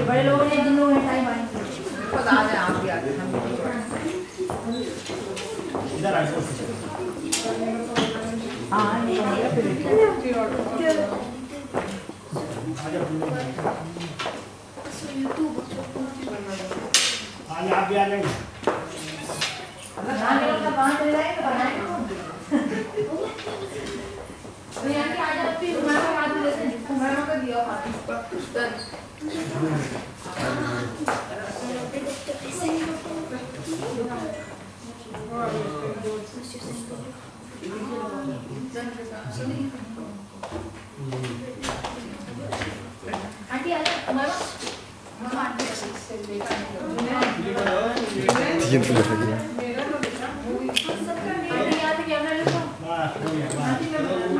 बड़े लोगों ने दिन में टाइम आए खुद आ जाए आप भी आ जाए इधर आ जाओ हाँ ये आज आप भी आ जाएंगे ना मेरा सब वहाँ चले जाएंगे तो बनाएंगे तो यहाँ की आज आप भी उम्र का बात लेते हैं उम्र का दिया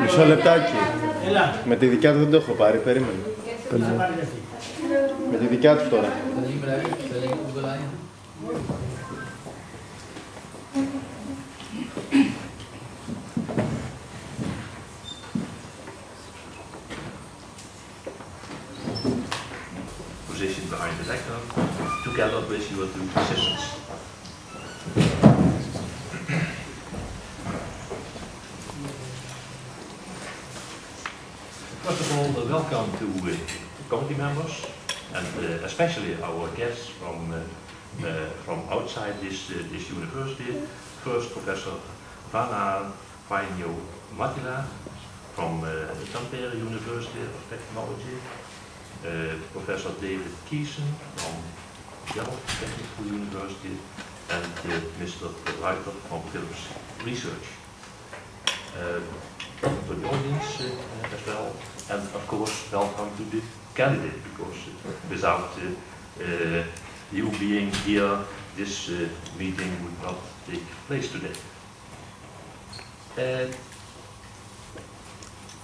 Μισό λεπτάκι. Με τη δικιά του δεν το έχω πάρει, περίμενε. Με τη δικιά του τώρα. Position behind the lectern, together with your two assistants. First of all, welcome to committee members and especially our guests from outside this university. First, Professor Vana Vainio Matila from Tampere University of Technology. Professor David Keeson from Delft Technical University and Mr. Ruiter from Philips Research. For the audience as well, and of course welcome to the candidate, because without you being here this meeting would not take place today.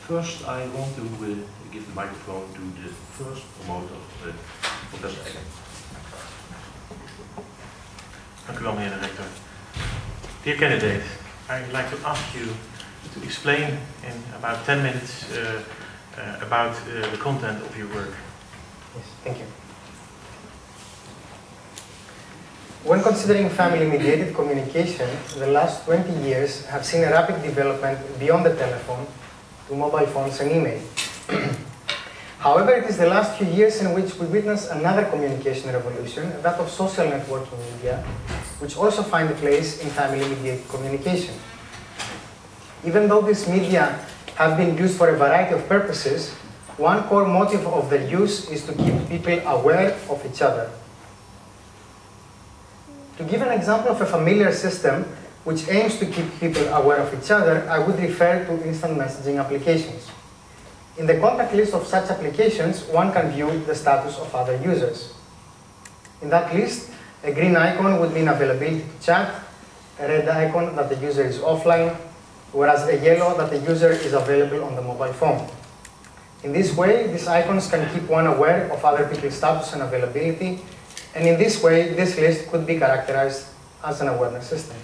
First I want to give the microphone to the first promoter, Professor Egger. Dank u wel, meneer de rector. Dear candidate, I'd like to ask you to explain in about 10 minutes about the content of your work. Yes, thank you. When considering family-mediated communication, the last 20 years have seen a rapid development beyond the telephone to mobile phones and email. However, it is the last few years in which we witness another communication revolution, that of social networking media, which also find a place in family-mediated communication. Even though these media have been used for a variety of purposes, one core motive of their use is to keep people aware of each other. To give an example of a familiar system which aims to keep people aware of each other, I would refer to instant messaging applications. In the contact list of such applications, one can view the status of other users. In that list, a green icon would mean availability to chat, a red icon that the user is offline, whereas a yellow that the user is available on the mobile phone. In this way, these icons can keep one aware of other people's status and availability, and in this way, this list could be characterized as an awareness system.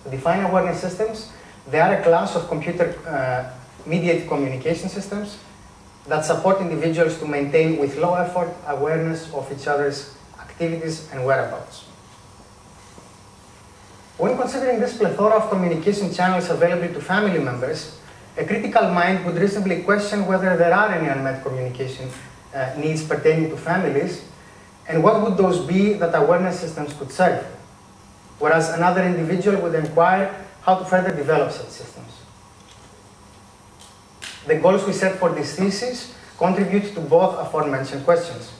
To define awareness systems, they are a class of computer-mediated communication systems that support individuals to maintain with low effort awareness of each other's activities and whereabouts. When considering this plethora of communication channels available to family members, a critical mind would reasonably question whether there are any unmet communication needs pertaining to families, and what would those be that awareness systems could serve, whereas another individual would inquire how to further develop such systems. The goals we set for this thesis contribute to both aforementioned questions.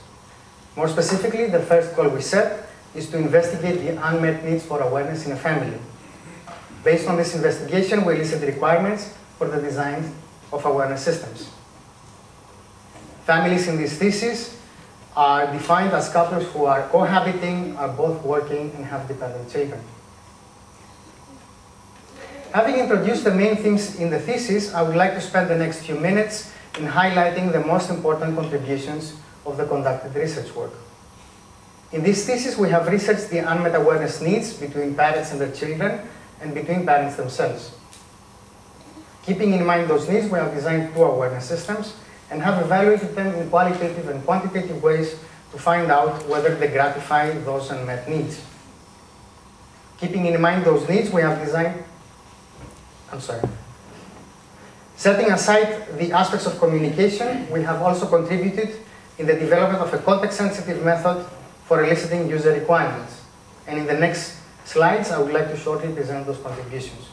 More specifically, the first goal we set is to investigate the unmet needs for awareness in a family. Based on this investigation, we elicit requirements for the design of awareness systems. Families in this thesis are defined as couples who are cohabiting, are both working, and have dependent children. Having introduced the main themes in the thesis, I would like to spend the next few minutes in highlighting the most important contributions of the conducted research work. In this thesis, we have researched the unmet awareness needs between parents and their children and between parents themselves. Keeping in mind those needs, we have designed 2 awareness systems and have evaluated them in qualitative and quantitative ways to find out whether they gratify those unmet needs. Keeping in mind those needs, we have designed, setting aside the aspects of communication, we have also contributed in the development of a context-sensitive method for eliciting user requirements. And in the next slides, I would like to shortly present those contributions.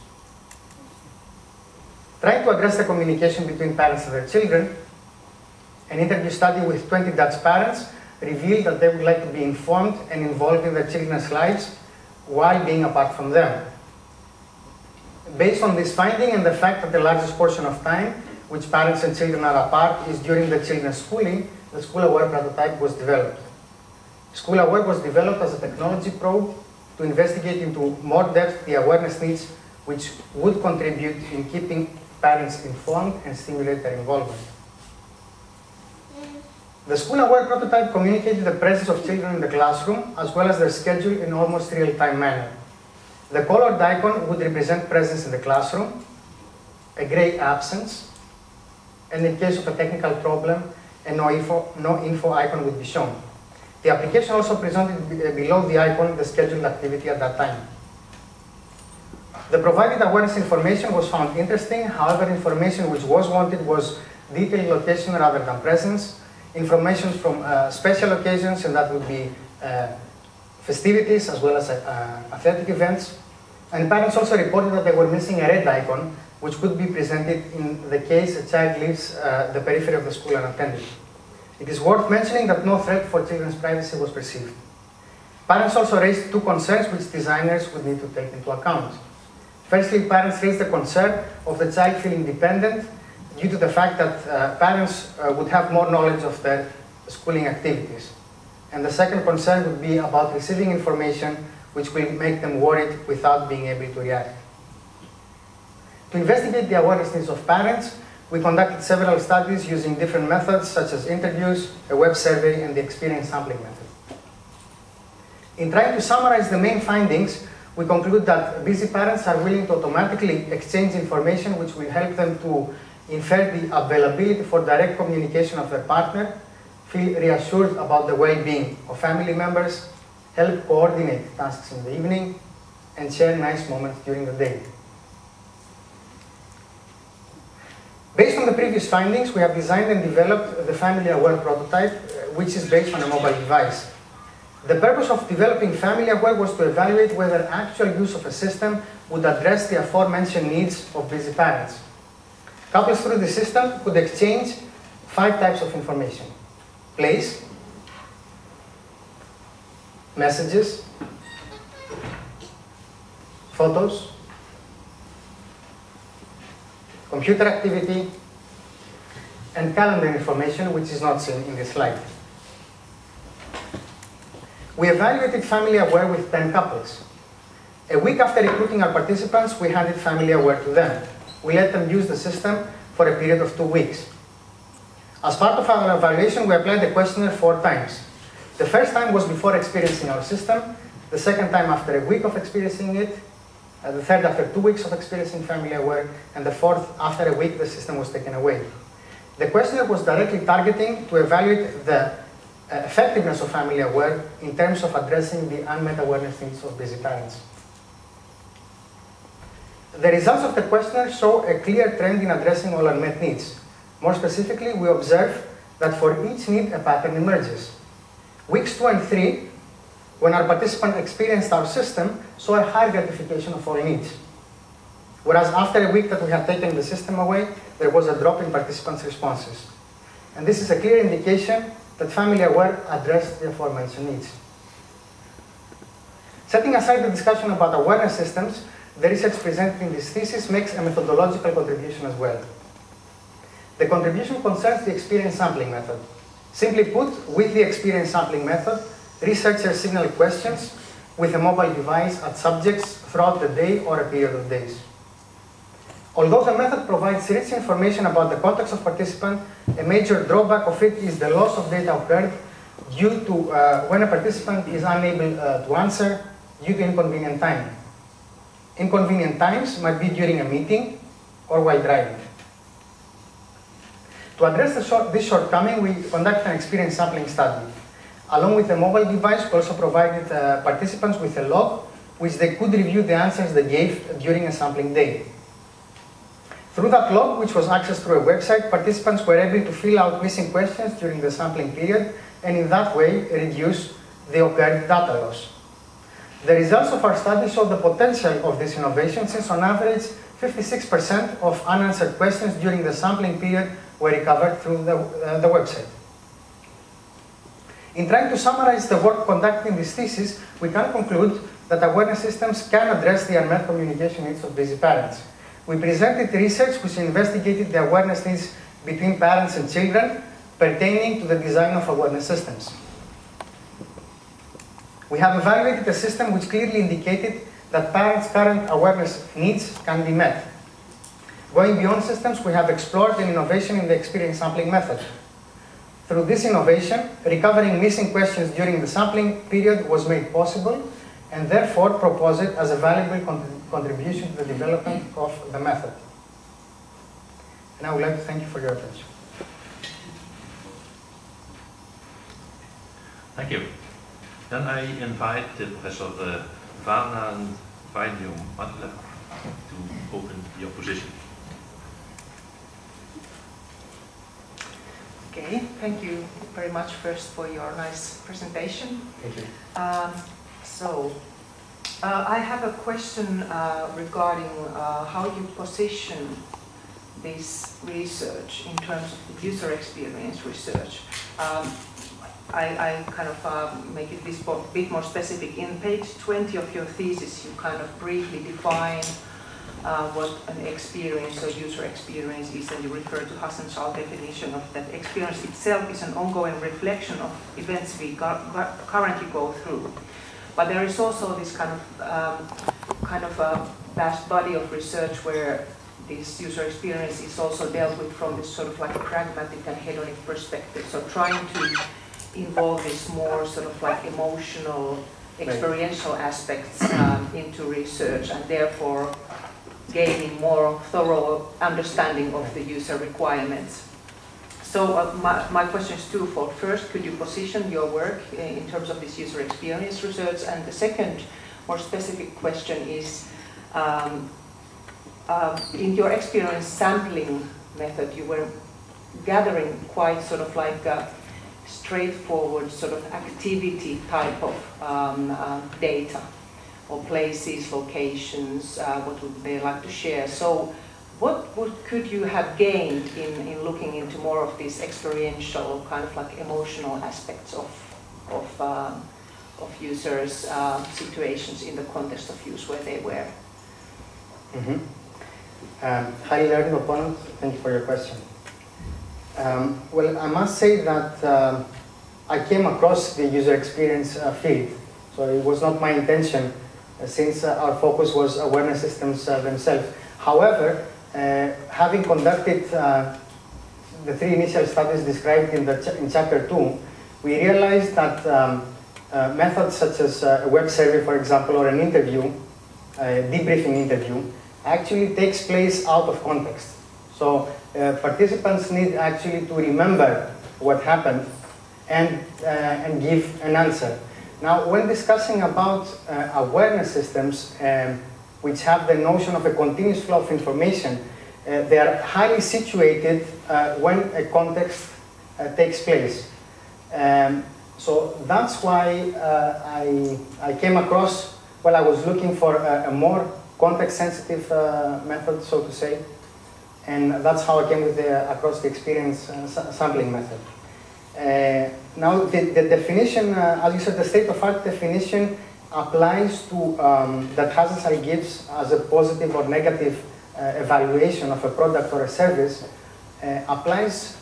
Trying to address the communication between parents and their children, an interview study with 20 Dutch parents revealed that they would like to be informed and involved in their children's lives while being apart from them. Based on this finding and the fact that the largest portion of time which parents and children are apart is during the children's schooling, the School-Aware prototype was developed. School-Aware was developed as a technology probe to investigate into more depth the awareness needs which would contribute in keeping parents informed and stimulate their involvement. The School-Aware prototype communicated the presence of children in the classroom as well as their schedule in almost real-time manner. The colored icon would represent presence in the classroom, a gray absence, and in case of a technical problem, a no info icon would be shown. The application also presented below the icon the scheduled activity at that time. The provided awareness information was found interesting, however, information which was wanted was detailed location rather than presence, information from special occasions, and that would be festivities as well as athletic events. And parents also reported that they were missing a red icon, which could be presented in the case a child leaves the periphery of the school unattended. It is worth mentioning that no threat for children's privacy was perceived. Parents also raised 2 concerns which designers would need to take into account. Firstly, parents raised the concern of the child feeling dependent due to the fact that parents would have more knowledge of their schooling activities. And the second concern would be about receiving information which will make them worried without being able to react. To investigate the awareness needs of parents, we conducted several studies using different methods such as interviews, a web survey, and the experience sampling method. In trying to summarize the main findings, we conclude that busy parents are willing to automatically exchange information which will help them to infer the availability for direct communication of their partner, feel reassured about the well-being of family members, help coordinate tasks in the evening, and share nice moments during the day. Based on the previous findings, we have designed and developed the Family-Aware prototype, which is based on a mobile device. The purpose of developing Family-Aware was to evaluate whether actual use of a system would address the aforementioned needs of busy parents. Couples through the system could exchange 5 types of information: place, messages, photos, computer activity, and calendar information, which is not seen in this slide. We evaluated Family-Aware with 10 couples. A week after recruiting our participants, we handed Family-Aware to them. We let them use the system for a period of 2 weeks. As part of our evaluation, we applied the questionnaire 4 times. The first time was before experiencing our system, the second time after a week of experiencing it, the third after 2 weeks of experiencing Family-Aware, and the fourth after a week the system was taken away. The questionnaire was directly targeting to evaluate the effectiveness of Family-Aware in terms of addressing the unmet awareness needs of busy parents. The results of the questionnaire show a clear trend in addressing all unmet needs. More specifically, we observe that for each need a pattern emerges. Weeks 2 and 3, when our participant experienced our system, saw a high gratification of all needs. Whereas after a week that we had taken the system away, there was a drop in participants' responses. And this is a clear indication that Family-Aware addressed the aforementioned needs. Setting aside the discussion about awareness systems, the research presented in this thesis makes a methodological contribution as well. The contribution concerns the experience sampling method. Simply put, with the experience sampling method, researchers signal questions with a mobile device at subjects throughout the day or a period of days. Although the method provides rich information about the context of participant, a major drawback of it is the loss of data occurred due to when a participant is unable to answer due to inconvenient time. Inconvenient times might be during a meeting, or while driving. To address this shortcoming, we conducted an experience sampling study. Along with the mobile device, we also provided participants with a log which they could review the answers they gave during a sampling day. Through that log, which was accessed through a website, participants were able to fill out missing questions during the sampling period and in that way reduce the occurred data loss. The results of our study show the potential of this innovation, since on average 56% of unanswered questions during the sampling period were recovered through the website. In trying to summarize the work conducted in this thesis, we can conclude that awareness systems can address the unmet communication needs of busy parents. We presented research which investigated the awareness needs between parents and children pertaining to the design of awareness systems. We have evaluated a system which clearly indicated that parents' current awareness needs can be met. Going beyond systems, we have explored an innovation in the experience sampling method. Through this innovation, recovering missing questions during the sampling period was made possible, and therefore propose it as a valuable contribution to the development of the method. And I would like to thank you for your attention. Thank you. Then I invite Professor Vana Vainium-Adler to open your position. Okay, thank you very much first for your nice presentation. Thank you. I have a question regarding how you position this research in terms of user experience research. I kind of make it this bit more specific. In page 20 of your thesis, you kind of briefly define what an experience or user experience is, and you refer to Hasenschall's definition of that experience itself is an ongoing reflection of events we currently go through. But there is also this kind of a vast body of research where this user experience is also dealt with from this sort of like a pragmatic and hedonic perspective. So trying to involve this more sort of like emotional, experiential aspects into research, and therefore gaining more thorough understanding of the user requirements. So my question is twofold. First, could you position your work in terms of this user experience research? And the second, more specific question is, in your experience sampling method, you were gathering quite sort of like a straightforward sort of activity type of data, or places, locations, what would they like to share. So what could you have gained in looking into more of these experiential, kind of like emotional aspects of users' situations in the context of use where they were? Highly learned opponent, thank you for your question. Well, I must say that I came across the user experience field, so it was not my intention since our focus was awareness systems themselves. However, having conducted the three initial studies described in chapter 2, we realized that methods such as a web survey, for example, or an interview, a debriefing interview, actually takes place out of context. So participants need actually to remember what happened and give an answer. Now, when discussing about awareness systems, which have the notion of a continuous flow of information, they are highly situated when a context takes place. So that's why I came across, well, I was looking for a more context-sensitive method, so to say, and that's how I came with across the experience sampling method. Now, the definition, as you said, the state-of-art definition applies to, that Hasenschall gives as a positive or negative evaluation of a product or a service, applies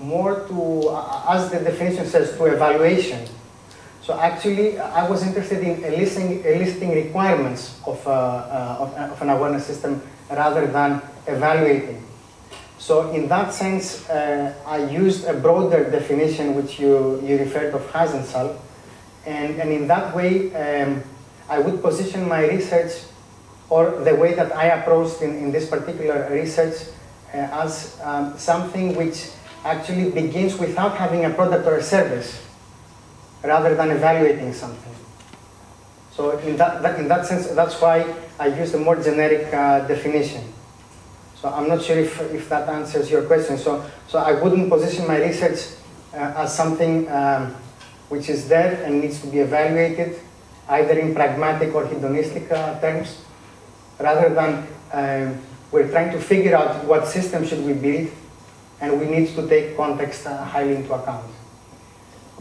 more to, as the definition says, to evaluation. So actually, I was interested in eliciting requirements of an awareness system rather than evaluating. So in that sense, I used a broader definition which you referred of Hasenschall, and in that way, I would position my research or the way that I approached in this particular research as something which actually begins without having a product or a service, rather than evaluating something. So in that sense, that's why I used a more generic definition. So I'm not sure if that answers your question. So I wouldn't position my research as something which is there and needs to be evaluated, either in pragmatic or hedonistic terms, rather than we're trying to figure out what system should we build, and we need to take context highly into account.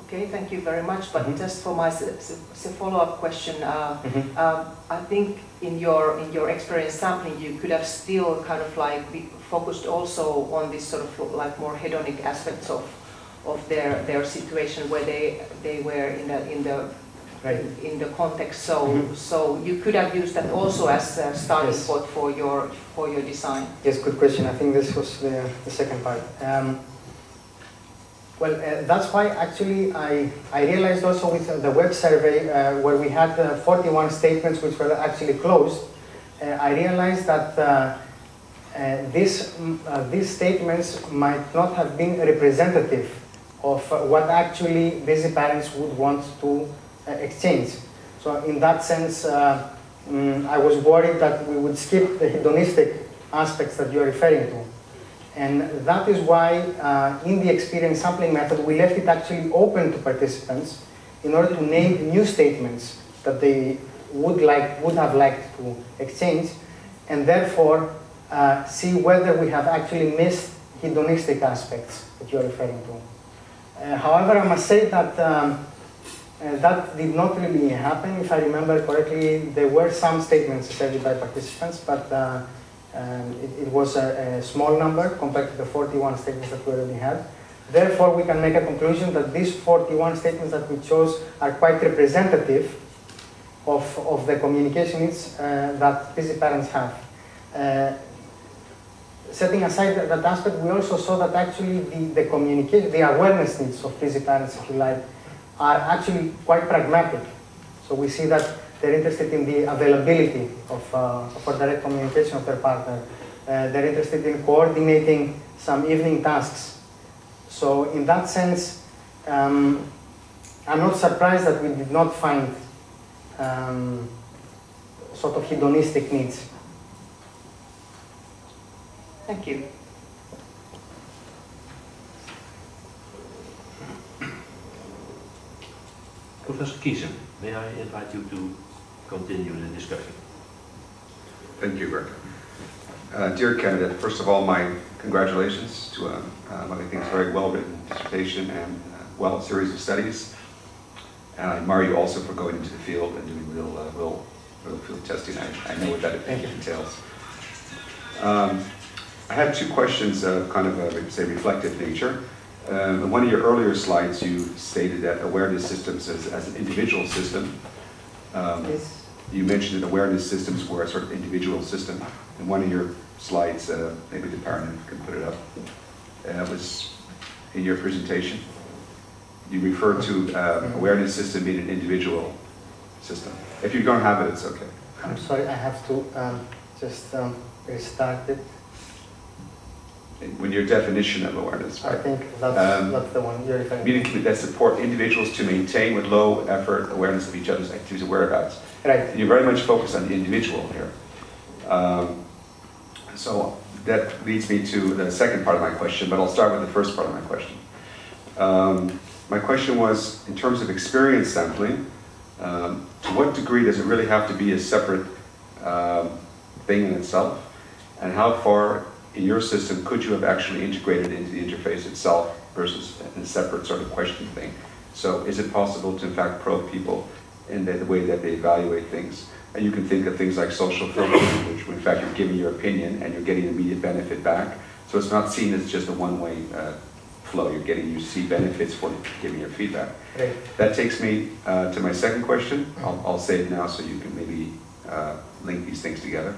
Okay, thank you very much. But just for my follow-up question, I think in your experience sampling, you could have still kind of like be focused also on this sort of like more hedonic aspects of their situation where they were in the context. So you could have used that also as a starting point for your design. Yes, good question. I think this was the second part. Well, that's why actually I realized also with the web survey where we had 41 statements which were actually closed, I realized that these statements might not have been representative of what actually busy parents would want to exchange. So in that sense, I was worried that we would skip the hedonistic aspects that you're referring to. And that is why in the experience sampling method, we left it actually open to participants in order to name new statements that they would have liked to exchange, and therefore see whether we have actually missed hedonistic aspects that you're referring to. However, I must say that that did not really happen. If I remember correctly, there were some statements asserted by participants, but it was a small number compared to the 41 statements that we already had. Therefore, we can make a conclusion that these 41 statements that we chose are quite representative of the communication needs that busy parents have. Setting aside that aspect, we also saw that actually the communication, the awareness needs of busy parents, if you like, are actually quite pragmatic. So we see that they're interested in the availability for direct communication of their partner. They're interested in coordinating some evening tasks. So in that sense, I'm not surprised that we did not find sort of hedonistic needs. Thank you. Professor Kiezen, may I invite you to continue the discussion? Thank you, Greg. Dear candidate, first of all, my congratulations to what I think is a very well-written dissertation and well series of studies. And I admire you also for going into the field and doing real field testing. I know what that entails. I have two questions of kind of a, say, reflective nature. In one of your earlier slides, you stated that awareness systems as an individual system. Yes. You mentioned that awareness systems were a sort of individual system. In one of your slides, maybe the parent can put it up, was in your presentation. You referred to awareness system being an individual system. If you don't have it, it's okay. I'm sorry, I have to just restart it. When your definition of awareness, right? I think that's the one you're referring to. Meaning that support individuals to maintain with low effort awareness of each other's activities and whereabouts. Right. And you're very much focused on the individual here. So that leads me to the second part of my question, but I'll start with the first part of my question. My question was, in terms of experience sampling, to what degree does it really have to be a separate thing in itself? And how far in your system could you have actually integrated into the interface itself versus a separate sort of question thing? So is it possible to in fact probe people in the way that they evaluate things? And you can think of things like social filtering, which in fact you're giving your opinion and you're getting immediate benefit back. So it's not seen as just a one-way flow. You see benefits for giving your feedback. Right. That takes me to my second question. I'll say it now so you can maybe link these things together.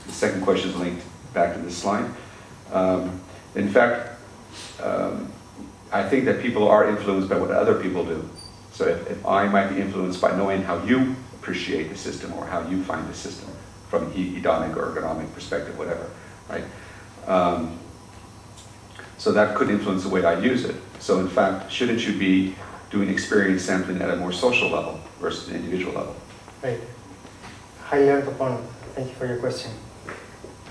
The second question is linked back to this slide. In fact, I think that people are influenced by what other people do. So if I might be influenced by knowing how you appreciate the system or how you find the system, from a hedonic or ergonomic perspective, whatever, right? So that could influence the way I use it. So in fact, shouldn't you be doing experience sampling at a more social level versus an individual level? Right. Highly learned opponent. Thank you for your question.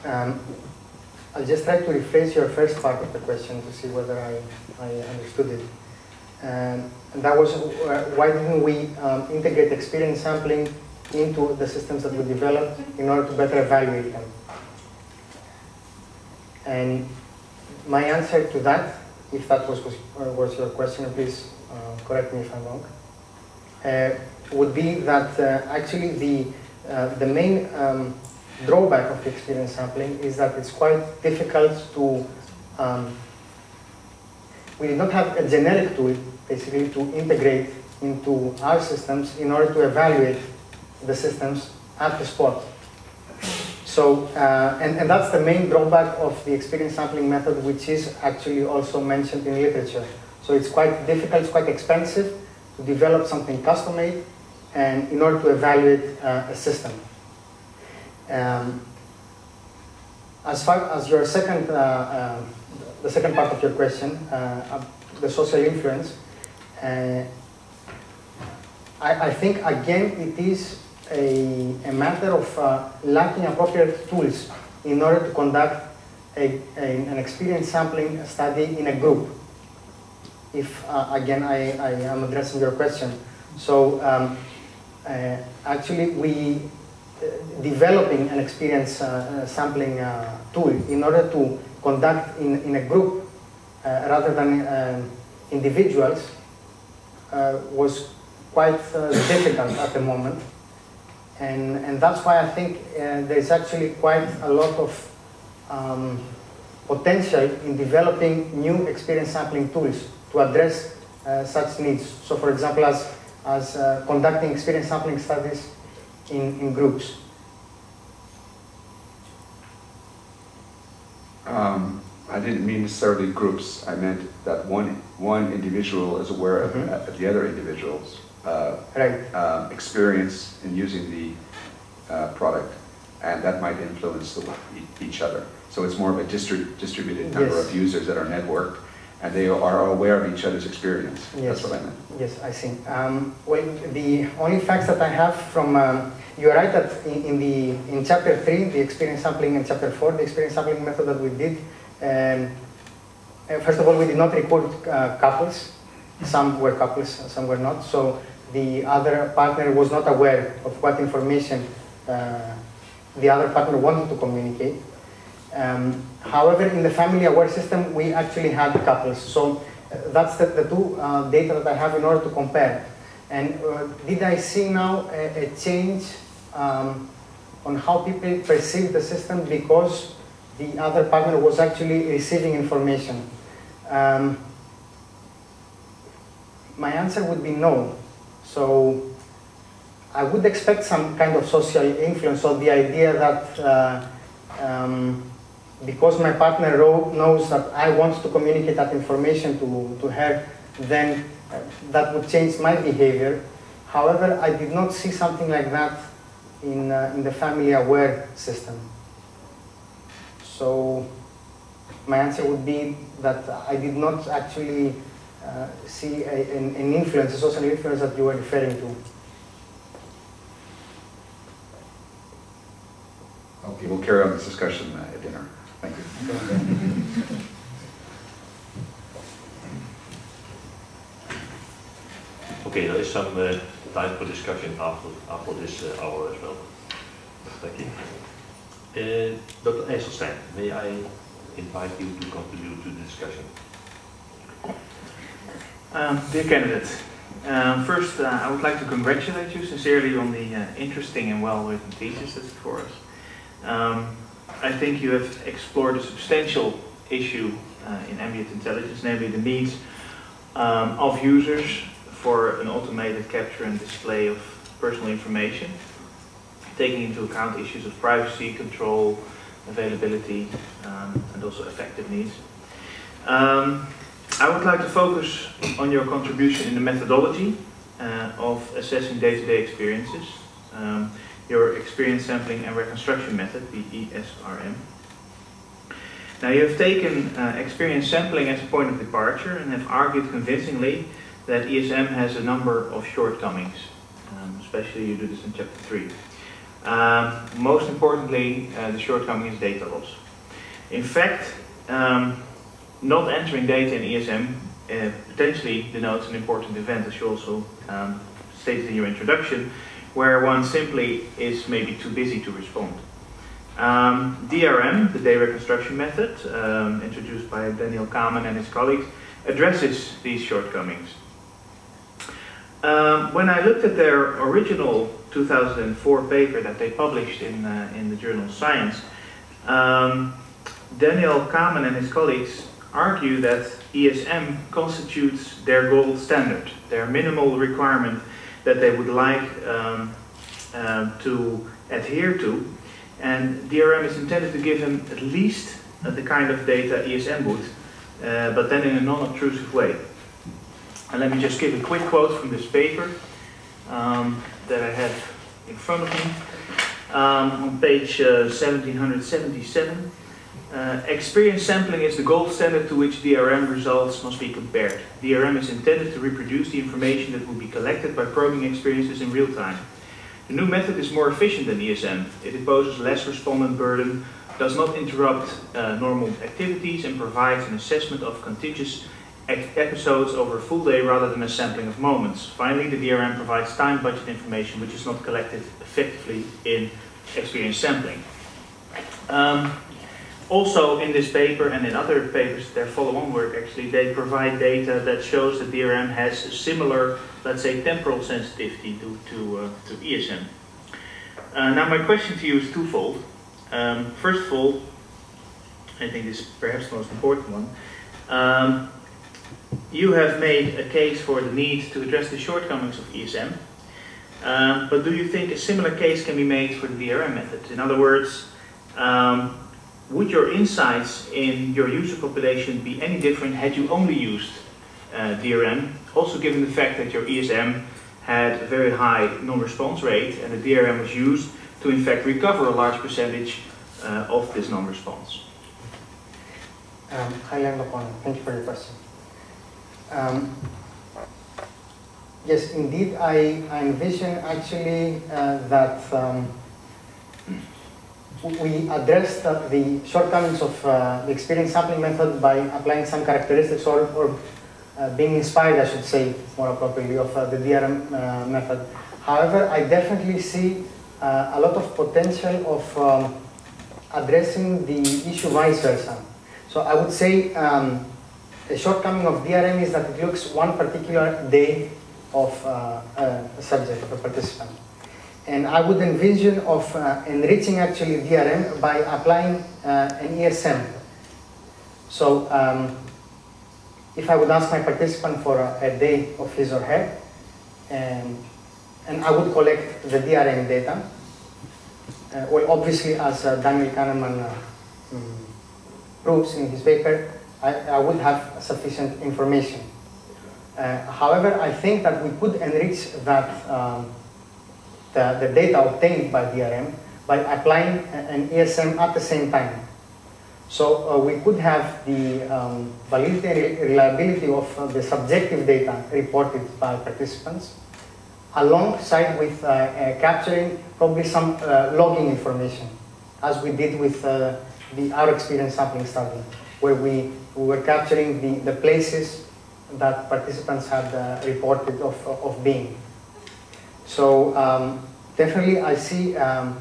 I'll just try to rephrase your first part of the question to see whether I understood it. And that was why didn't we integrate experience sampling into the systems that we developed in order to better evaluate them? And my answer to that, if that was your question, please correct me if I'm wrong, would be that actually the main drawback of experience sampling is that it's quite difficult to, we did not have a generic tool basically to integrate into our systems in order to evaluate the systems at the spot. So, and that's the main drawback of the experience sampling method, which is actually also mentioned in literature. So it's quite difficult, it's quite expensive to develop something custom-made and in order to evaluate a system. As far as your second, the second part of your question, the social influence, I think again it is a matter of lacking appropriate tools in order to conduct an experience sampling study in a group. If again I am addressing your question. So actually we developing an experience sampling tool in order to conduct in a group rather than individuals was quite difficult at the moment. And that's why I think there's actually quite a lot of potential in developing new experience sampling tools to address such needs. So for example, as conducting experience sampling studies in groups. I didn't mean necessarily groups. I meant that one individual is aware of the other individuals' experience in using the product, and that might influence each other. So it's more of a distributed number of users that are networked, and they are aware of each other's experience. Yes. That's what I meant. Yes, I see. Well, the only facts that I have from, you are right that in chapter 3, the experience sampling, and chapter 4, the experience sampling method that we did, first of all, we did not record couples. Some were couples, some were not. So the other partner was not aware of what information the other partner wanted to communicate. However, in the family aware system, we actually had couples. So that's the two data that I have in order to compare. And did I see now a change on how people perceive the system because the other partner was actually receiving information? My answer would be no. So I would expect some kind of social influence, or the idea that because my partner knows that I want to communicate that information to her, then that would change my behavior. However, I did not see something like that in the family aware system. So my answer would be that I did not actually see an influence, a social influence that you were referring to. Okay, we'll carry on this discussion at dinner. Thank you. Okay, there is some time for discussion after this hour as well. Thank you. Dr. Eiselstein, may I invite you to contribute to the discussion? Dear candidate, first I would like to congratulate you sincerely on the interesting and well-written thesis that's before us. I think you have explored a substantial issue in ambient intelligence, namely the needs of users for an automated capture and display of personal information, taking into account issues of privacy, control, availability, and also effective needs. I would like to focus on your contribution in the methodology of assessing day-to-day experiences. your experience sampling and reconstruction method, the ESRM. Now you have taken experience sampling as a point of departure and have argued convincingly that ESM has a number of shortcomings. Especially you do this in chapter 3. Most importantly, the shortcoming is data loss. In fact, not entering data in ESM potentially denotes an important event, as you also stated in your introduction, where one simply is maybe too busy to respond. DRM, the day reconstruction method, introduced by Daniel Kahneman and his colleagues, addresses these shortcomings. When I looked at their original 2004 paper that they published in the journal Science, Daniel Kahneman and his colleagues argue that ESM constitutes their gold standard, their minimal requirement that they would like to adhere to, and DRM is intended to give them at least the kind of data ESM would, but then in a non-obtrusive way. And let me just give a quick quote from this paper that I have in front of me. On page 1777, experience sampling is the gold standard to which DRM results must be compared. DRM is intended to reproduce the information that will be collected by probing experiences in real time. The new method is more efficient than ESM. It imposes less respondent burden, does not interrupt normal activities, and provides an assessment of contiguous episodes over a full day rather than a sampling of moments. Finally, the DRM provides time budget information which is not collected effectively in experience sampling. Also in this paper and in other papers, their follow-on work actually, they provide data that shows that DRM has a similar, let's say, temporal sensitivity to ESM. Now my question to you is twofold. First of all, I think this is perhaps the most important one. You have made a case for the need to address the shortcomings of ESM, but do you think a similar case can be made for the DRM method? In other words, would your insights in your user population be any different had you only used DRM, also given the fact that your ESM had a very high non-response rate and the DRM was used to in fact recover a large percentage of this non-response? Hi, Leonard, thank you for your question. Yes, indeed, I envision actually that we addressed the shortcomings of the experience sampling method by applying some characteristics or being inspired, I should say, more appropriately, of the DRM method. However, I definitely see a lot of potential of addressing the issue vice versa. So I would say the shortcoming of DRM is that it looks one particular day of a subject, of a participant. And I would envision of enriching actually DRM by applying an ESM. So if I would ask my participant for a day of his or her, and I would collect the DRM data, well, obviously, as Daniel Kahneman proves in his paper, I would have sufficient information. However, I think that we could enrich that the data obtained by DRM by applying an ESM at the same time. So we could have the validity and reliability of the subjective data reported by participants alongside with capturing probably some logging information, as we did with our experience sampling study, where we were capturing the places that participants had reported of being. So definitely I see a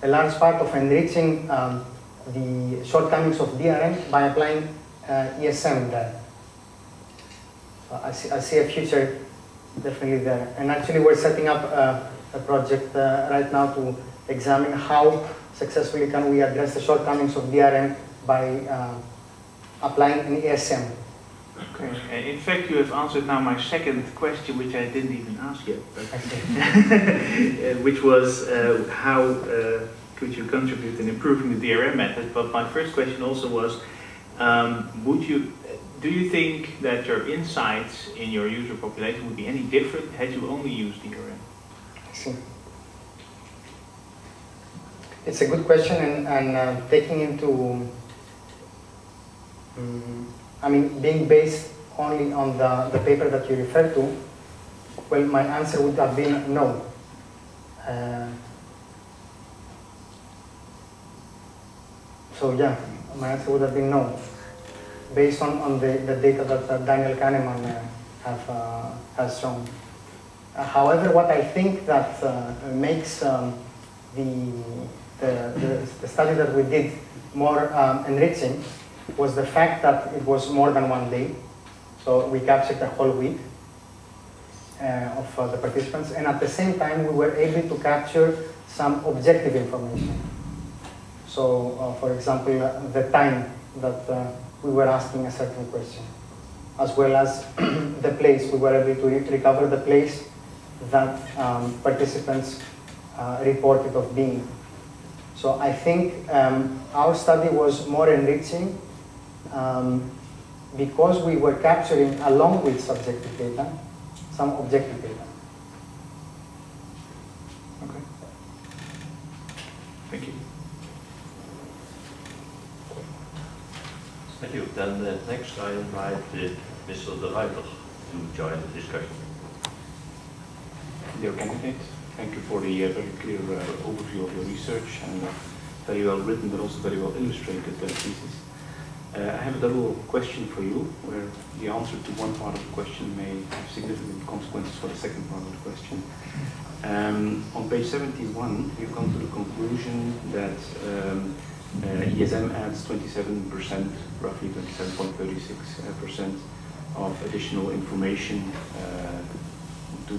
large part of enriching the shortcomings of DRM by applying ESM there. So I see a future definitely there. And actually we're setting up a project right now to examine how successfully can we address the shortcomings of DRM by applying an ESM. Okay. In fact, you have answered now my second question, which I didn't even ask yet, but which was how could you contribute in improving the DRM method? But my first question also was, do you think that your insights in your user population would be any different had you only used DRM? See. It's a good question, and taking into, I mean, being based only on the paper that you refer to, well, my answer would have been no. So yeah, my answer would have been no, based on the data that Daniel Kahneman has shown. However, what I think that makes the study that we did more enriching was the fact that it was more than 1 day. So we captured a whole week of the participants, and at the same time we were able to capture some objective information. So, for example, the time that we were asking a certain question, as well as the place. We were able to recover the place that participants reported of being. So I think our study was more enriching because we were capturing, along with subjective data, some objective data. Okay. Thank you. Thank you. Then next I invite Mr. De Ruiter to join the discussion. Dear candidate, thank you for the very clear overview of your research and very well written but also very well illustrated thesis. I have a double question for you, where the answer to one part of the question may have significant consequences for the second part of the question. On page 71, you come to the conclusion that ESM adds 27%, roughly 27.36% of additional information to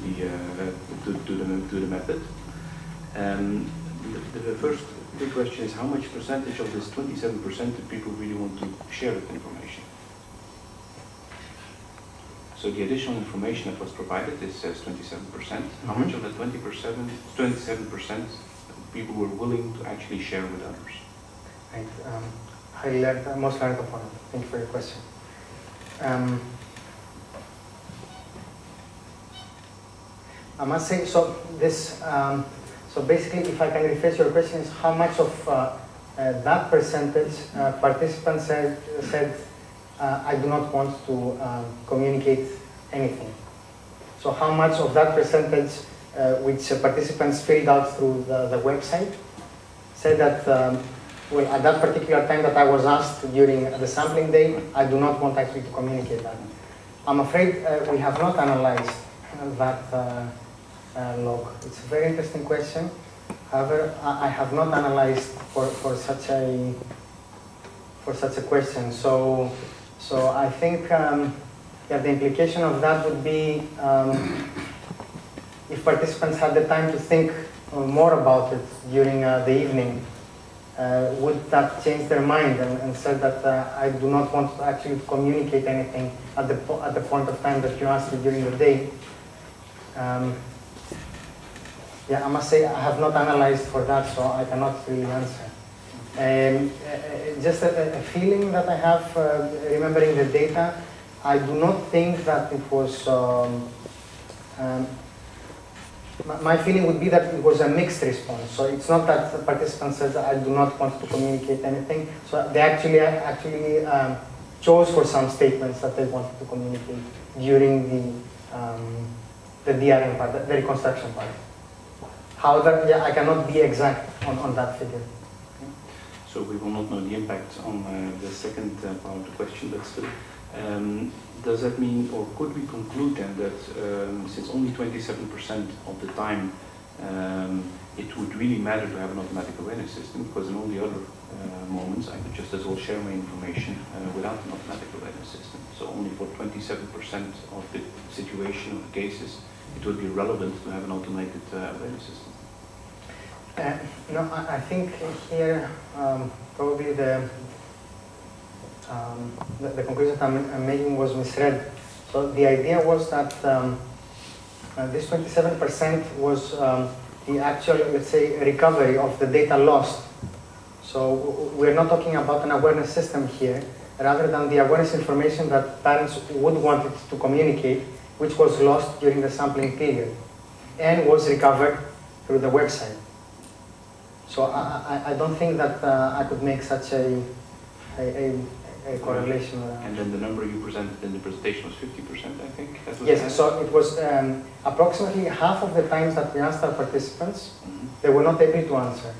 the method. The first big question is, how much percentage of this 27% do people really want to share that information? So the additional information that was provided, it says 27%. How much of the 27% people were willing to actually share with others? Right. I most learned upon it. Thank you for your question. I must say, so this, so basically, if I can rephrase your question, is how much of that percentage participants said I do not want to communicate anything. So how much of that percentage which participants filled out through the website said that, well, at that particular time that I was asked during the sampling day, I do not want actually to communicate that. I'm afraid we have not analyzed that log. It's a very interesting question. However, I have not analyzed for such a question. So I think yeah, the implication of that would be if participants had the time to think more about it during the evening, would that change their mind and said that I do not want to actually communicate anything at the point of time that you asked me during the day? Yeah, I must say I have not analyzed for that, so I cannot really answer. Just a feeling that I have remembering the data, I do not think that it was, my feeling would be that it was a mixed response. So it's not that the participant says I do not want to communicate anything. So they actually chose for some statements that they wanted to communicate during the DRM part, the reconstruction part. However, yeah, I cannot be exact on that figure. So we will not know the impact on the second part of the question, but still, does that mean, or could we conclude then that since only 27% of the time it would really matter to have an automatic awareness system, because in all the other moments I could just as well share my information without an automatic awareness system. So only for 27% of the situation of the cases it would be relevant to have an automated awareness system. No, I think here probably the conclusion I'm making was misread. So the idea was that this 27% was the actual, let's say, recovery of the data lost. So we're not talking about an awareness system here, rather than the awareness information that parents would want it to communicate, which was lost during the sampling period and was recovered through the website. So I don't think that I could make such a correlation. And then the number you presented in the presentation was 50%, I think? That was Yes, so it was approximately half of the times that we asked our participants, they were not able to answer.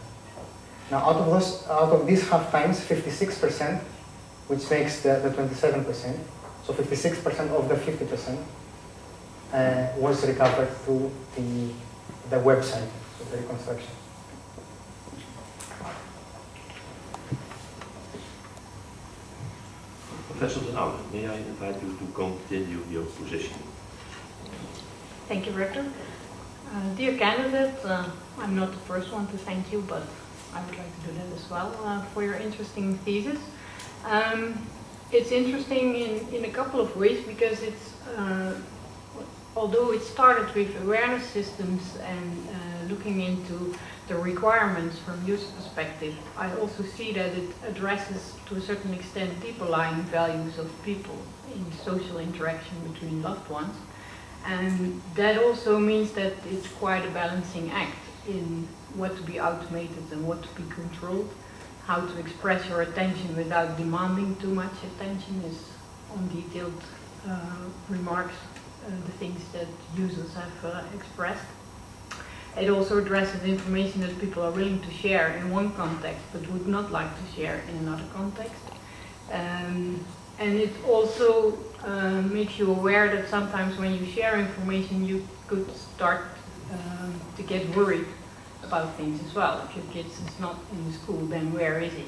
Now, out of these half times, 56%, which makes the 27%, so 56% of the 50% was recovered through the website, so the reconstruction. Professor Den Oude, may I invite you to continue your position? Thank you, Rector. Dear candidate, I'm not the first one to thank you, but I would like to do that as well for your interesting thesis. It's interesting in a couple of ways because it's, although it started with awareness systems and looking into the requirements from user perspective, I also see that it addresses to a certain extent deeper lying values of people in social interaction between loved ones. And that also means that it's quite a balancing act in what to be automated and what to be controlled. How to express your attention without demanding too much attention is on detailed remarks, the things that users have expressed. It also addresses information that people are willing to share in one context but would not like to share in another context. And it also makes you aware that sometimes when you share information you could start to get worried about things as well. If your kid is not in the school, then where is it?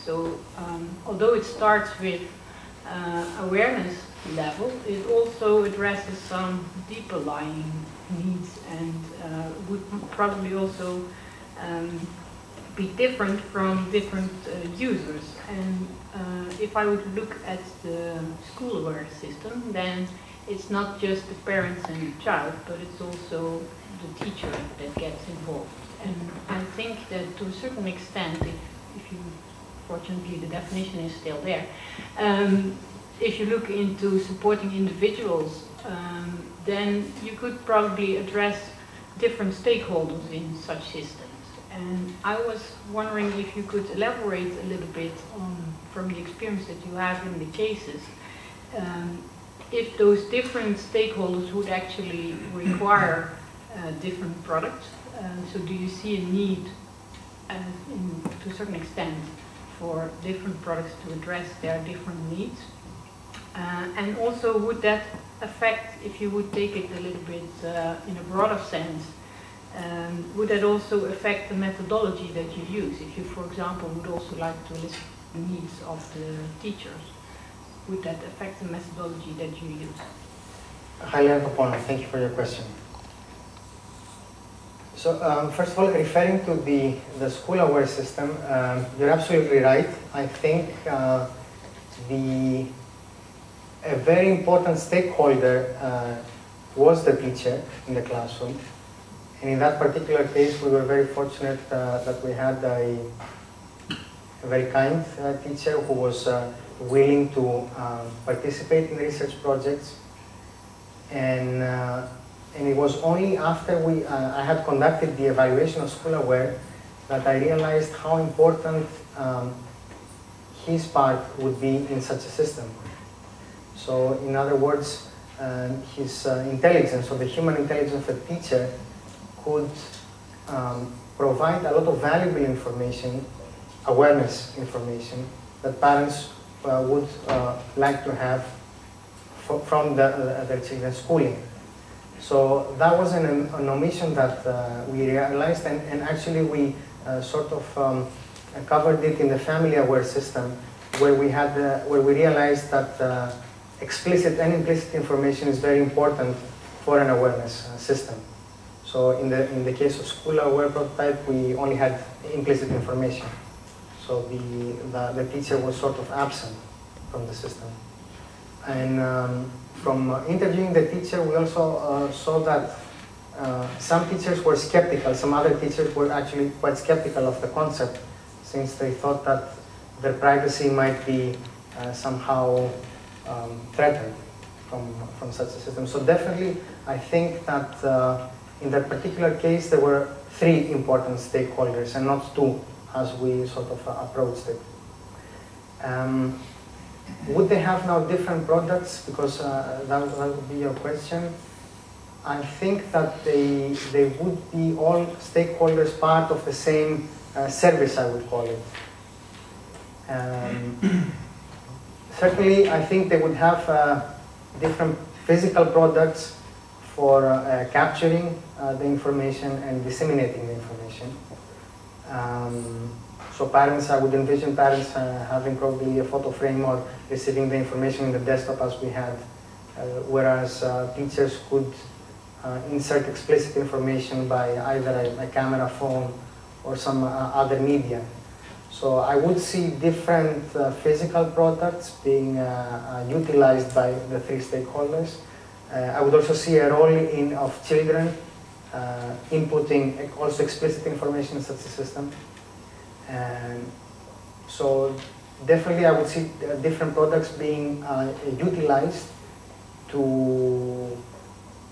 So although it starts with awareness level, it also addresses some deeper lying needs and would probably also be different from different users. And if I would look at the school aware system, then it's not just the parents and the child, but it's also the teacher that gets involved. And I think that to a certain extent, if you, fortunately the definition is still there, if you look into supporting individuals, then you could probably address different stakeholders in such systems. And I was wondering if you could elaborate a little bit on, from the experience that you have in the cases, if those different stakeholders would actually require different products. So do you see a need, to a certain extent, for different products to address their different needs? And also, would that affect, if you would take it a little bit in a broader sense, would that also affect the methodology that you use? If you, for example, would also like to list the needs of the teachers, would that affect the methodology that you use? Highly Anthropona, thank you for your question. So first of all, referring to the school aware system, you're absolutely right. I think a very important stakeholder was the teacher in the classroom. And in that particular case, we were very fortunate that we had a very kind teacher who was willing to participate in research projects. And it was only after I had conducted the evaluation of School Aware that I realized how important his part would be in such a system. So in other words, his intelligence, or the human intelligence of the teacher, could provide a lot of valuable information, awareness information, that parents would like to have from their children's schooling. So that was an omission that we realized, and actually we sort of covered it in the family aware system, where we realized that explicit and implicit information is very important for an awareness system. So in the case of School Aware prototype, we only had implicit information. So the teacher was sort of absent from the system. And from interviewing the teacher, we also saw that some teachers were skeptical. Some other teachers were actually quite skeptical of the concept, since they thought that their privacy might be somehow threatened from such a system. So definitely, I think that in that particular case, there were 3 important stakeholders and not 2 as we sort of approached it. Would they have now different products? Because that would be your question. I think that they would be all stakeholders part of the same service, I would call it. Certainly, I think they would have different physical products for capturing the information and disseminating the information. So parents, I would envision parents having probably a photo frame or receiving the information in the desktop as we had, whereas teachers could insert explicit information by either a camera, phone, or some other media. So I would see different physical products being utilized by the 3 stakeholders. I would also see a role of children inputting also explicit information in such a system. And so definitely I would see different products being utilized to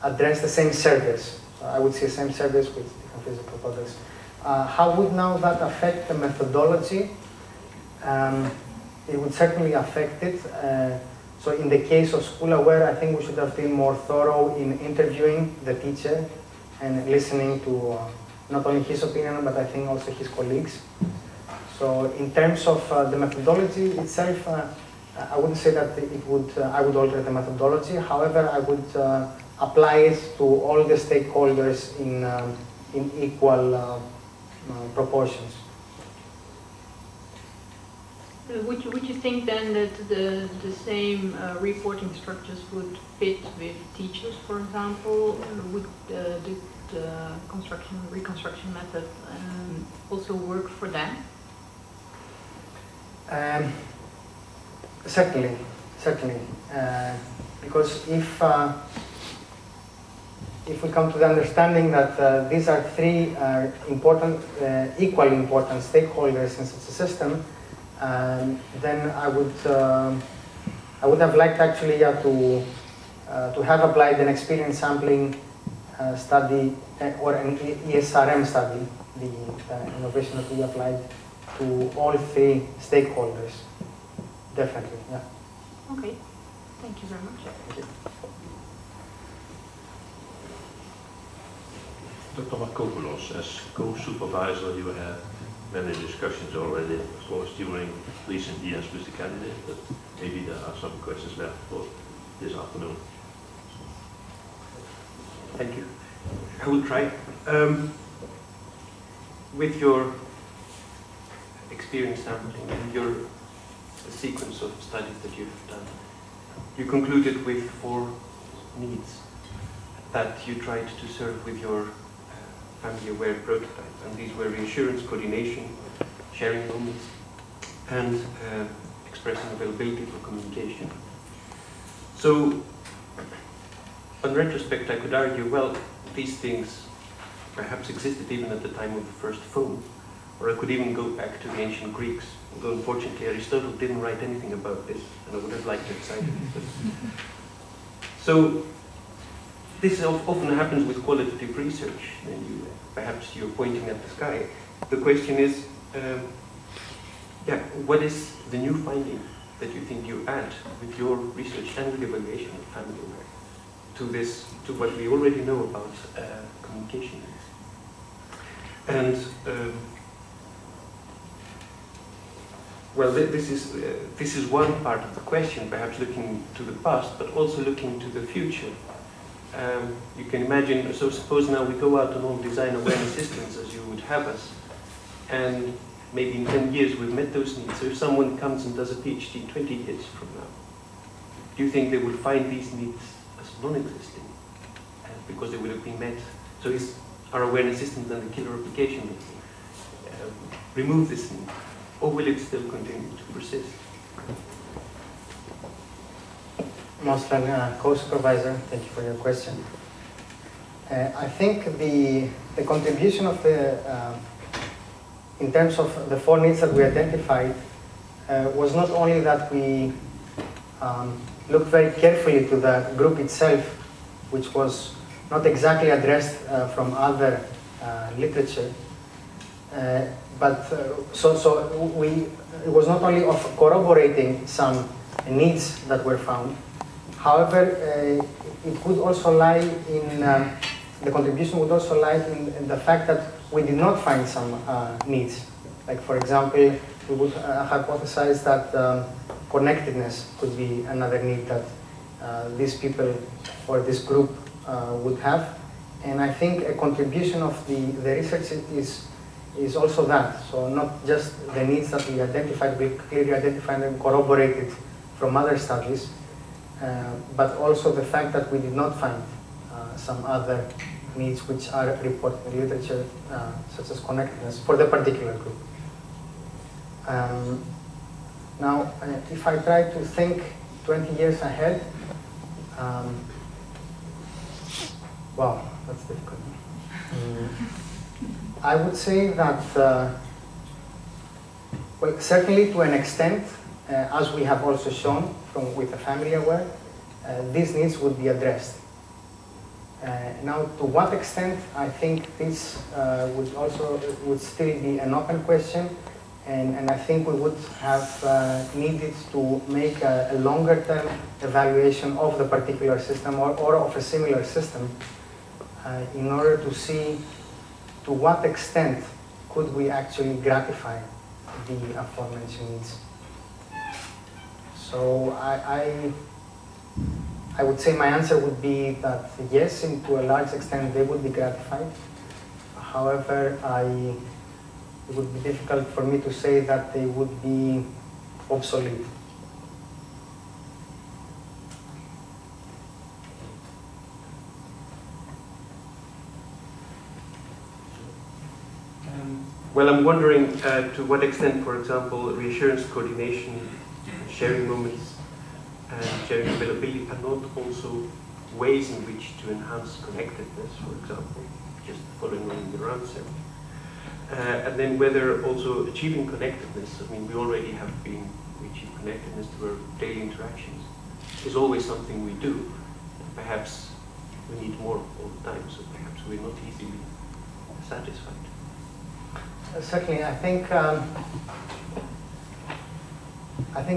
address the same service. I would see the same service with different physical products. How would now that affect the methodology? It would certainly affect it. So in the case of School Aware, I think we should have been more thorough in interviewing the teacher and listening to not only his opinion, but I think also his colleagues. So in terms of the methodology itself, I wouldn't say that it would, I would alter the methodology. However, I would apply it to all the stakeholders in equal proportions. Would you think then that the same reporting structures would fit with teachers, for example? Would the reconstruction method also work for them? Certainly. Because if we come to the understanding that these are 3 important, equally important stakeholders in such a system, then I would have liked actually to have applied an experience sampling study or an ESRM study, the innovation that we applied to all 3 stakeholders. Definitely, yeah. Okay, thank you very much. Thank you. Dr. Markopoulos, as co-supervisor, you had many discussions already, of course, during recent years with the candidate, but maybe there are some questions left for this afternoon. Thank you. I will try. With your experience sampling and your sequence of studies that you've done, you concluded with 4 needs that you tried to serve with your family-aware prototype, and these were reassurance, coordination, sharing moments, and expressing availability for communication. So, on retrospect, I could argue, well, these things perhaps existed even at the time of the first phone, or I could even go back to the ancient Greeks, although unfortunately Aristotle didn't write anything about this, and I would have liked to have cited it. So, this often happens with qualitative research, and perhaps you're pointing at the sky. The question is, what is the new finding that you think you add with your research and with the evaluation of family aware to what we already know about communication? And well, this is one part of the question, perhaps looking to the past, but also looking to the future. You can imagine, so suppose now we go out and all design awareness systems as you would have us, and maybe in 10 years we've met those needs. So if someone comes and does a PhD 20 years from now, do you think they will find these needs as non-existing because they would have been met? So is our awareness system then the killer application that remove this need, or will it still continue to persist? Moslan, co-supervisor, thank you for your question. I think the contribution of in terms of the 4 needs that we identified, was not only that we looked very carefully to the group itself, which was not exactly addressed from other literature. It was not only of corroborating some needs that were found. However, it could also lie in the contribution would also lie in the fact that we did not find some needs. Like, for example, we would hypothesize that connectedness could be another need that these people or this group would have. And I think a contribution of the research is also that. So not just the needs that we identified, we clearly identified and corroborated from other studies, but also the fact that we did not find some other needs which are reported in the literature, such as connectedness, for the particular group. Now, if I try to think 20 years ahead, wow, that's difficult. I would say that, well, certainly to an extent, as we have also shown with the family aware, these needs would be addressed. Now, to what extent, I think this would still be an open question, and I think we would have needed to make a longer-term evaluation of the particular system or of a similar system in order to see to what extent could we actually gratify the aforementioned needs. So I would say my answer would be that yes, to a large extent they would be gratified. However, it would be difficult for me to say that they would be obsolete. Well, I'm wondering to what extent, for example, reassurance, coordination, sharing moments, and sharing availability are not also ways in which to enhance connectedness, for example, just following on the answer. And then whether also achieving connectedness, I mean, we already have been reaching connectedness through our daily interactions, is always something we do. Perhaps we need more all the time, so perhaps we're not easily satisfied. Certainly, I think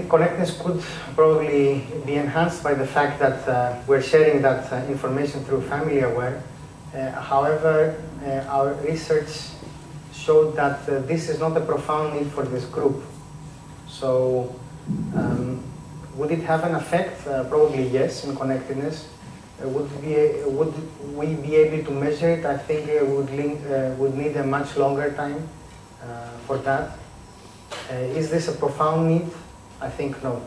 connectedness could probably be enhanced by the fact that we're sharing that information through Family Aware. However, our research showed that this is not a profound need for this group. So, would it have an effect? Probably yes, in connectedness. Would we be able to measure it? I think it would need a much longer time for that. Is this a profound need? I think no.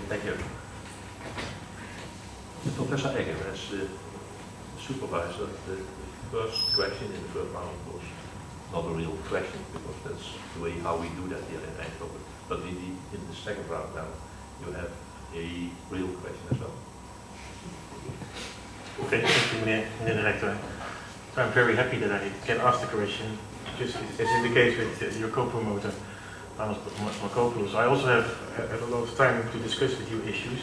Thank you. Professor Egger, as supervisor, the first question in the first round was not a real question, because that's the way how we do that here in Eindhoven. But in the second round now, you have a real question as well. Thank you, meneer Director. So I'm very happy that I can ask the question, just as in the case with your co-promoter, Panos Markopoulos. I also have a lot of time to discuss with you issues.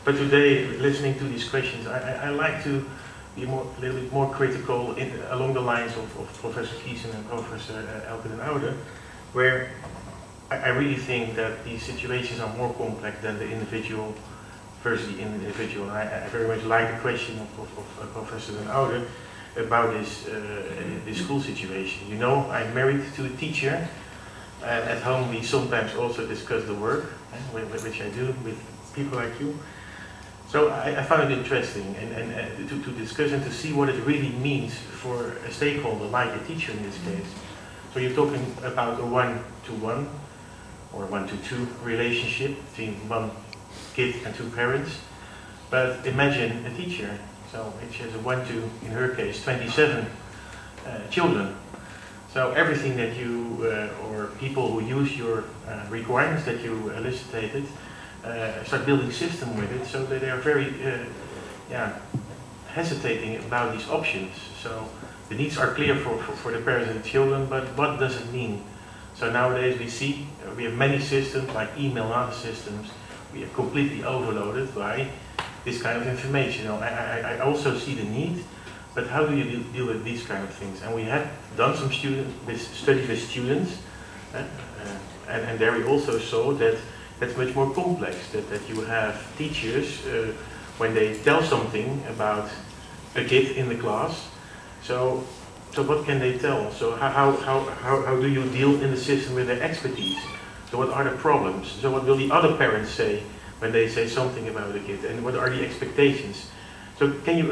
But today, listening to these questions, I like to be a little bit more critical along the lines of Professor Kiesen and Professor Elke den Oude, where I really think that these situations are more complex than the individual versus the individual. And I very much like the question of Professor den Oude about this school situation. You know, I'm married to a teacher, and at home we sometimes also discuss the work, which I do with people like you. So I found it interesting and to discuss and to see what it really means for a stakeholder like a teacher in this case. So you're talking about a one-to-one or one-to-two relationship between one kid and two parents. But imagine a teacher, so which has a 1 to, in her case, 27 children. So everything that you, or people who use your requirements that you elucidated, start building system with it, so that they are very hesitating about these options. So the needs are clear for the parents and the children, but what does it mean? So nowadays we have many systems like email and other systems. We are completely overloaded by this kind of information. I also see the need, but how do you deal with these kind of things? And we have done some study with students, and there we also saw that that's much more complex, that you have teachers, when they tell something about a kid in the class, so what can they tell? So how do you deal in the system with their expertise? So what are the problems? So what will the other parents say when they say something about the kid? And what are the expectations? So can you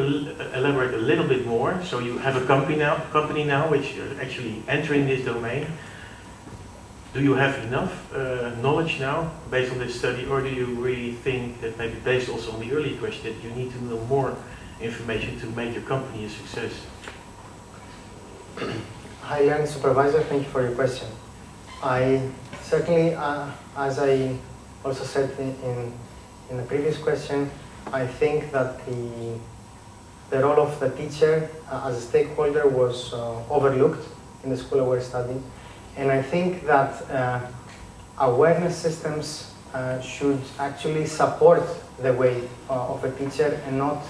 elaborate a little bit more? So you have a company now which are actually entering this domain. Do you have enough knowledge now based on this study, or do you really think that maybe based also on the earlier question that you need to know more information to make your company a success? Hi, Learning Supervisor, thank you for your question. I certainly, as I also said in the previous question, I think that the role of the teacher as a stakeholder was overlooked in the School Aware study. And I think that awareness systems should actually support the way of a teacher and not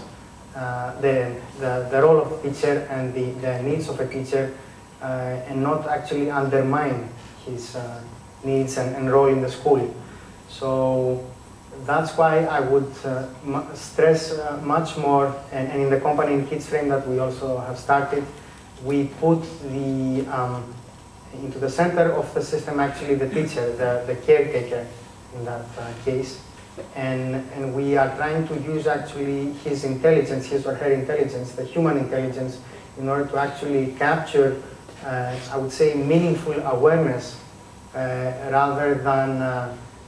the role of a teacher and the needs of a teacher, and not actually undermine his needs and role in the school. So that's why I would stress much more, and in the company in KidsFrame that we also have started, we put into the center of the system actually the teacher, the caretaker in that case. And we are trying to use actually his intelligence, his or her intelligence, the human intelligence, in order to actually capture, I would say, meaningful awareness rather than,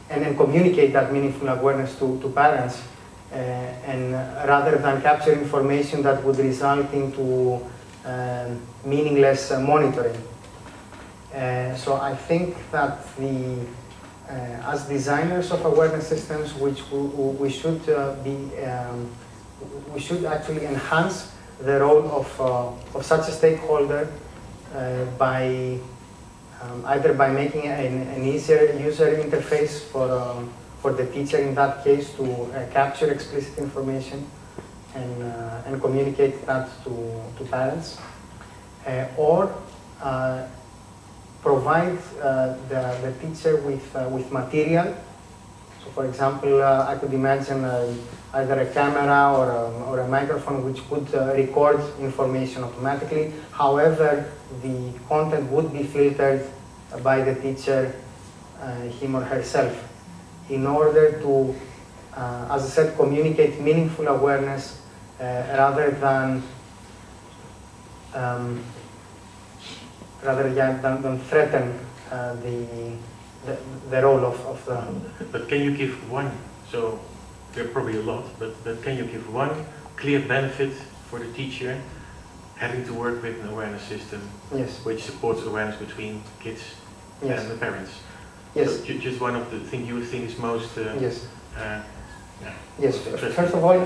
and communicate that meaningful awareness to parents, and rather than capture information that would result into meaningless monitoring. So I think that as designers of awareness systems, which we should we should actually enhance the role of such a stakeholder by either by making an easier user interface for the teacher in that case to capture explicit information and communicate that to parents, or provide the teacher with material. So for example, I could imagine either a camera or a microphone which could record information automatically. However, the content would be filtered by the teacher, him or herself, in order to, as I said, communicate meaningful awareness rather than threaten the role of the... But can you give one, so there are probably a lot, but can you give one clear benefit for the teacher having to work with an awareness system, yes, which supports awareness between kids, yes, and the parents? Yes. So just one of the things you think is most... yes. Yeah, yes. First of all,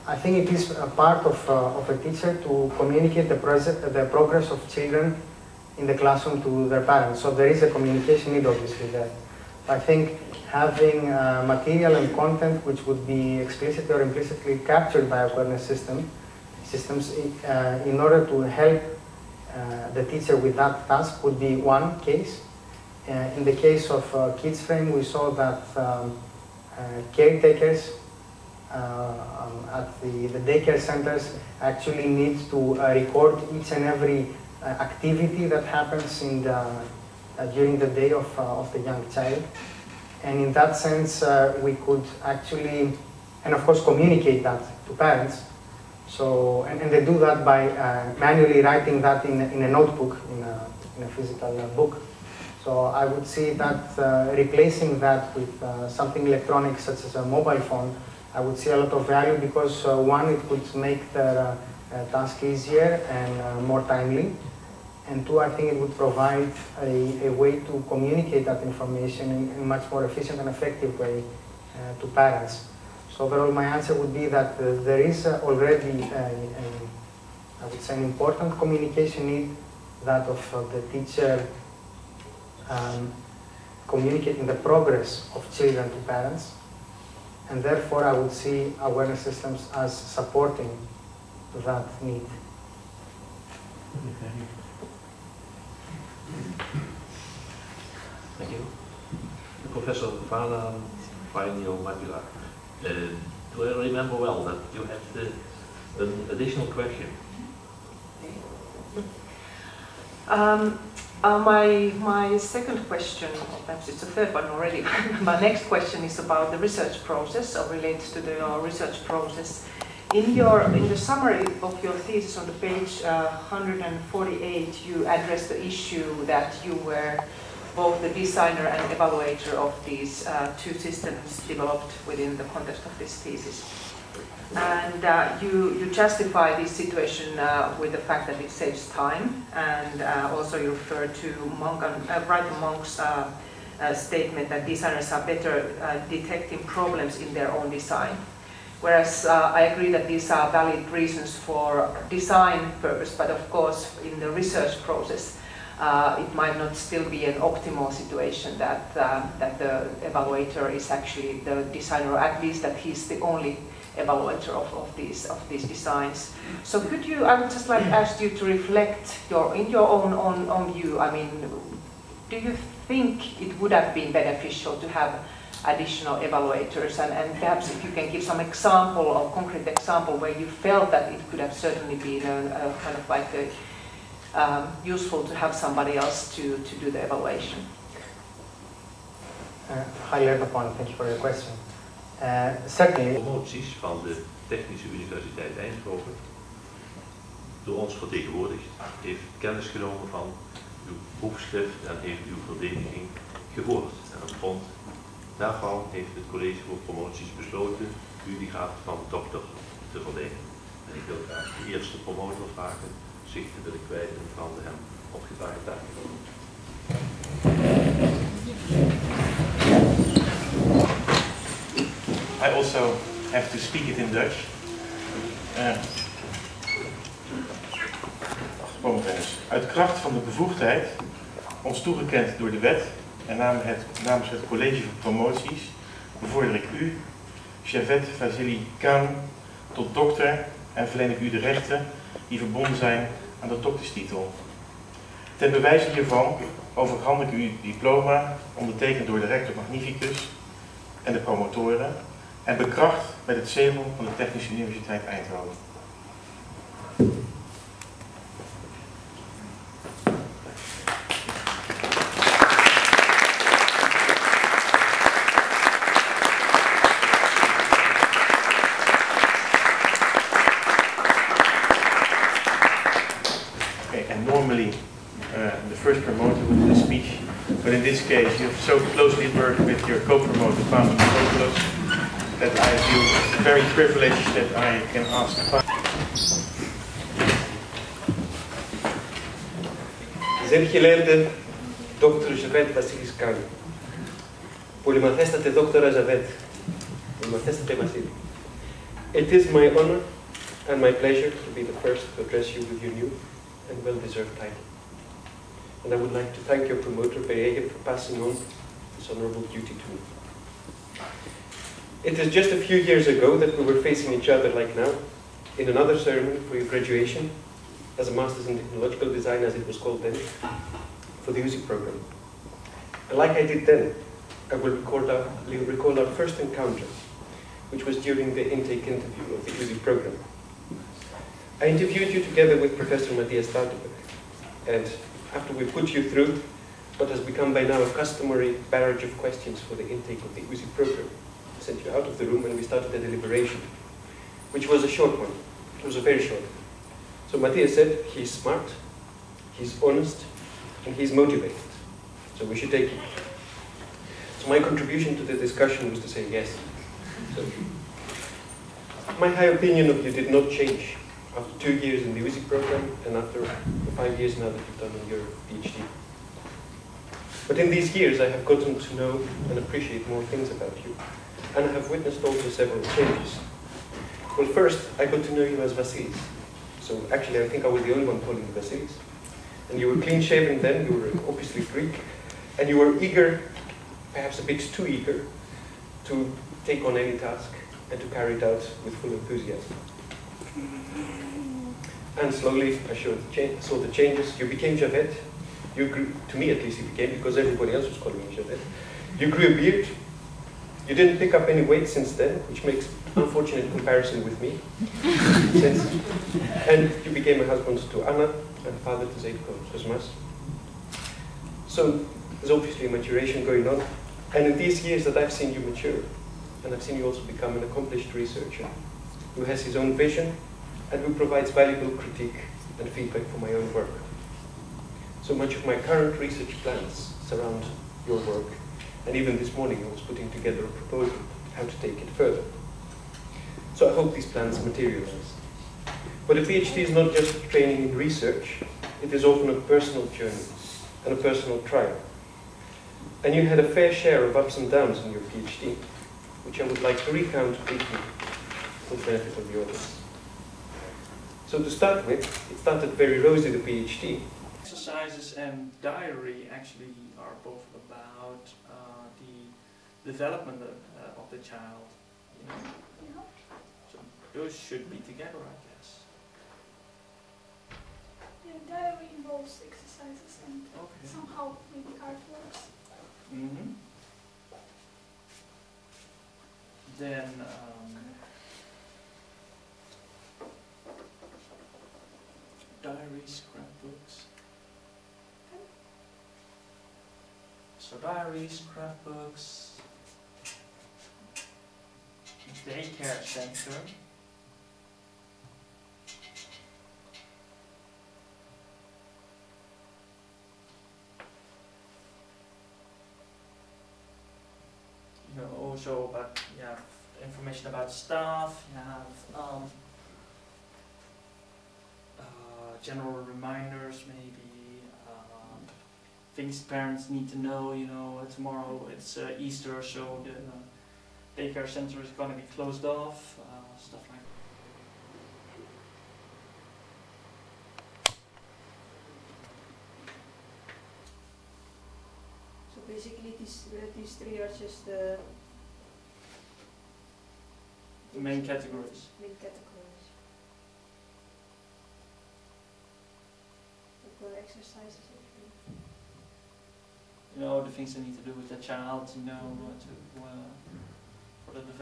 I think it is a part of a teacher to communicate the progress of children in the classroom to their parents. So there is a communication need obviously there. I think having material and content which would be explicitly or implicitly captured by awareness systems in order to help the teacher with that task would be one case. In the case of KidsFrame, we saw that caretakers at the daycare centers actually need to record each and every activity that happens in during the day of the young child. And in that sense, we could actually, and of course, communicate that to parents. So, and they do that by manually writing that in a notebook, in a physical book. So I would see that replacing that with something electronic such as a mobile phone, I would see a lot of value because one, it would make the task easier and more timely. And two, I think it would provide a way to communicate that information in a much more efficient and effective way to parents. So overall, my answer would be that there is already, I would say, an important communication need, that of the teacher communicating the progress of children to parents. and therefore I would see awareness systems as supporting that need. Thank you. Professor Vainio Matula, do I remember well that you had an additional question? My second question, or perhaps it's a third one already, my next question is about the research process, or relates to the research process. In the summary of your thesis on the page 148, you addressed the issue that you were both the designer and evaluator of these two systems developed within the context of this thesis. And you justify this situation with the fact that it saves time, and also you refer to Brighton Monk's statement that designers are better detecting problems in their own design. Whereas I agree that these are valid reasons for design purpose, but of course in the research process it might not still be an optimal situation that the evaluator is actually the designer, or at least that he's the only evaluator of these designs. So could you, I would just like to ask you to reflect in your own view. I mean, do you think it would have been beneficial to have additional evaluators, and perhaps if you can give some example or concrete example where you felt that it could have certainly been a kind of like useful to have somebody else to do the evaluation? Hi, Lerpapon, thank you for your question. Certainly. Promoties van de Technische Universiteit Eindhoven, door ons vertegenwoordigd, heeft kennis genomen van uw proefschrift en heeft uw verdediging gehoord. En op grond daarvan heeft het College voor Promoties besloten u die graad van dokter te verlenen. En ik wil graag de eerste promotor vragen zich te willen kwijten van de hem opgedragen taak. I also have to speak it in Dutch. Uit kracht van de bevoegdheid, ons toegekend door de wet en namens het College voor Promoties, bevorder ik u, Javed Vasili Khan, tot dokter en verleen ik u de rechten die verbonden zijn aan de dokterstitel. Ten bewijze hiervan overhandig ik u het diploma, ondertekend door de rector magnificus en de promotoren, en bekracht met het zegel van de Technische Universiteit Eindhoven. Okay, and normally the first promoter would do the speech, but in this case you have so closely worked with your co-promoter, Panos Mitropoulos, that I feel very privileged that I can ask. Zeer geleerde Dr. Javed Vasilis Khan, Polymathestate Dr. Javed, Polymathestate Vasili. It is my honor and my pleasure to be the first to address you with your new and well-deserved title. And I would like to thank your promoter, Beege, for passing on this honorable duty to me. It is just a few years ago that we were facing each other like now, in another ceremony for your graduation, as a Master's in Technological Design, as it was called then, for the USI program. And like I did then, I will recall our first encounter, which was during the intake interview of the USI program. I interviewed you together with Professor Matthias Stoutenberg, and after we put you through what has become by now a customary barrage of questions for the intake of the USI program, I sent you out of the room and we started a deliberation, which was a short one. It was a very short one. So Matthias said, he's smart, he's honest, and he's motivated. So we should take it. So my contribution to the discussion was to say yes. So my high opinion of you did not change after 2 years in the USI program and after the 5 years now that you've done on your PhD. But in these years I have gotten to know and appreciate more things about you, and I have witnessed also several changes. Well, first I got to know you as Vasilis. So actually I think I was the only one calling you Vasilis. And you were clean shaven then, you were obviously Greek, and you were eager, perhaps a bit too eager, to take on any task and to carry it out with full enthusiasm. And slowly I saw the changes. You became Javed. You grew, to me at least you became, because everybody else was calling you Javed. You grew a beard. You didn't pick up any weight since then, which makes unfortunate comparison with me. And you became a husband to Anna and father to Zeitko Sosmas. So there's obviously a maturation going on. And in these years that I've seen you mature, and I've seen you also become an accomplished researcher who has his own vision and who provides valuable critique and feedback for my own work. So much of my current research plans surround your work, and even this morning I was putting together a proposal how to take it further. So I hope these plans materialize. But a PhD is not just training in research, it is often a personal journey and a personal trial. And you had a fair share of ups and downs in your PhD, which I would like to recount briefly for the benefit of the audience. So to start with, it started very rosy, the PhD. Exercises and diary actually are both about the development of the child. You know? So those should be together, I guess. Yeah, diary involves exercises and somehow maybe artworks. Mm-hmm. Then diaries, scrapbooks. So diaries, scrapbooks, daycare center. You know, also about, you have information about staff, you have general reminders maybe, things parents need to know, you know, tomorrow it's Easter, so the daycare center is going to be closed off, stuff like that. So basically these three are just the main categories. Main categories. What exercises actually? You know, the things they need to do with the child, you know, for the development.